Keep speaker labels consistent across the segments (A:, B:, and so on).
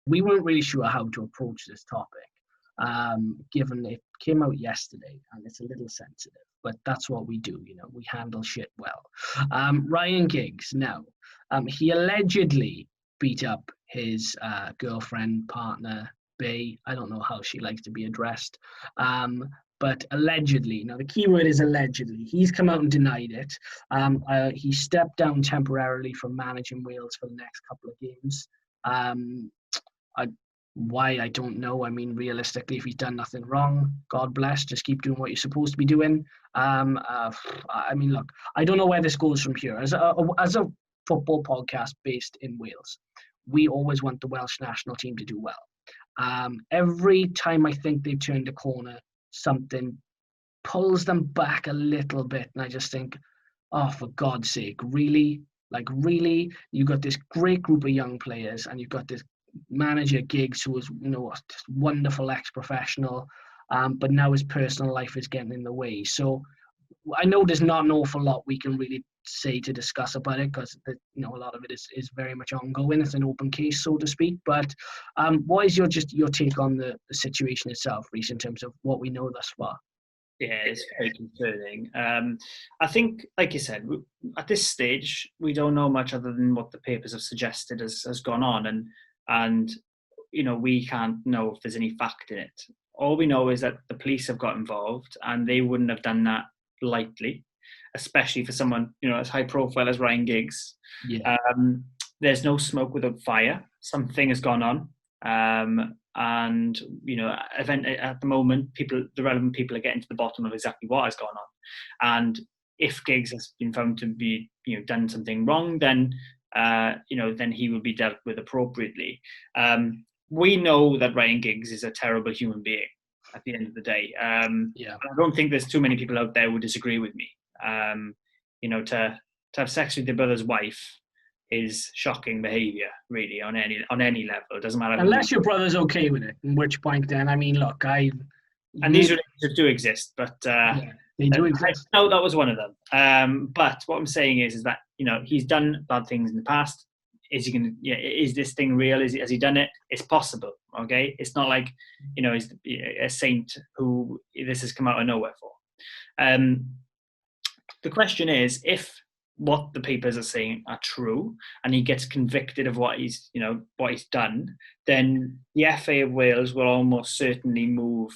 A: we weren't really sure how to approach this topic, given it came out yesterday and it's a little sensitive, but that's what we do, we handle shit well. Ryan Giggs, now, he allegedly beat up his girlfriend, partner, Bay. I don't know how she likes to be addressed. But allegedly, now the key word is allegedly, he's come out and denied it. He stepped down temporarily from managing Wales for the next couple of games. Why, I don't know. I mean, realistically, if he's done nothing wrong, God bless, just keep doing what you're supposed to be doing. I mean, look, I don't know where this goes from here. As a football podcast based in Wales, we always want the Welsh national team to do well. Every time I think they've turned a corner, something pulls them back a little bit, and I just think, oh, for God's sake, really? Like, really? You've got this great group of young players, and you've got this manager Giggs, who was, a wonderful ex-professional, but now his personal life is getting in the way. So I know there's not an awful lot we can really say to discuss about it, because a lot of it is very much ongoing. It's an open case, so to speak. But what is your take on the situation itself, Reece, in terms of what we know thus far?
B: Yeah, it's very concerning. I think, like you said, at this stage, we don't know much other than what the papers have suggested has gone on, and we can't know if there's any fact in it. All we know is that the police have got involved, and they wouldn't have done that lightly, especially for someone as high profile as Ryan Giggs.
A: Yeah.
B: There's no smoke without fire. Something has gone on, and at the moment, the relevant people are getting to the bottom of exactly what has gone on. And if Giggs has been found to be done something wrong, then then he will be dealt with appropriately. We know that Ryan Giggs is a terrible human being at the end of the day. I don't think there's too many people out there who disagree with me. To have sex with your brother's wife is shocking behaviour, really, on any level. It doesn't matter.
A: Unless your brother's okay with it, in which point then, I mean, look,
B: and these relationships do exist, but
A: they do exist.
B: No, that was one of them. But what I'm saying is that he's done bad things in the past. Is this thing real? Has he done it? It's possible. Okay, it's not like he's a saint who this has come out of nowhere for. The question is, if what the papers are saying are true, and he gets convicted of what he's done, then the FA of Wales will almost certainly move,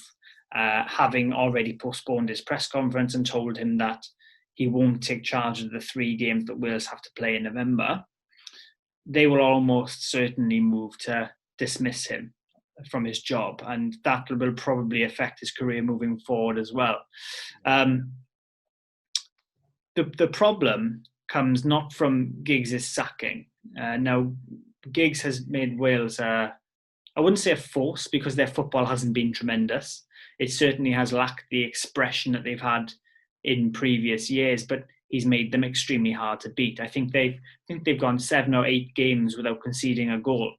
B: having already postponed his press conference and told him that he won't take charge of the 3 games that Wales have to play in November. They will almost certainly move to dismiss him from his job, and that will probably affect his career moving forward as well. The problem comes not from Giggs' sacking. Now, Giggs has made Wales, I wouldn't say a force, because their football hasn't been tremendous. It certainly has lacked the expression that they've had in previous years, but he's made them extremely hard to beat. I think they've gone 7 or 8 games without conceding a goal,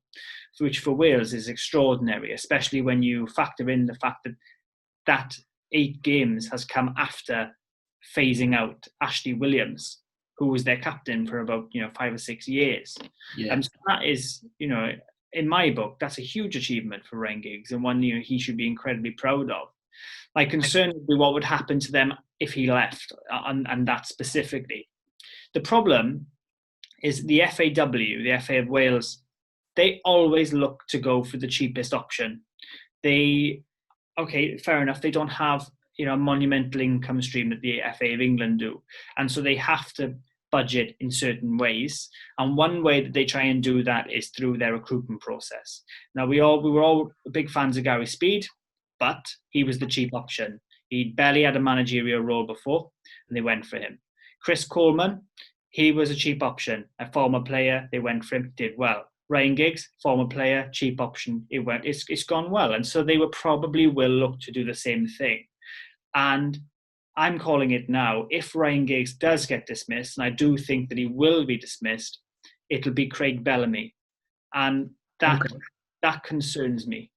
B: which for Wales is extraordinary, especially when you factor in the fact that 8 games has come after phasing out Ashley Williams, who was their captain for about 5 or 6 years.
A: Yeah.
B: And so that is, in my book, that's a huge achievement for Ryan Giggs, and one he should be incredibly proud of. My concern would be what would happen to them if he left, and that specifically. The problem is the FAW, the FA of Wales, they always look to go for the cheapest option. Fair enough, they don't have a monumental income stream that the FA of England do, and so they have to budget in certain ways, and one way that they try and do that is through their recruitment process. Now, we were all big fans of Gary Speed, but he was the cheap option. He barely had a managerial role before, and they went for him. Chris Coleman, he was a cheap option, a former player. They went for him, did well. Ryan Giggs, former player, cheap option. It's gone well, and so they will look to do the same thing. And I'm calling it now, if Ryan Giggs does get dismissed, and I do think that he will be dismissed, it'll be Craig Bellamy. And that concerns me.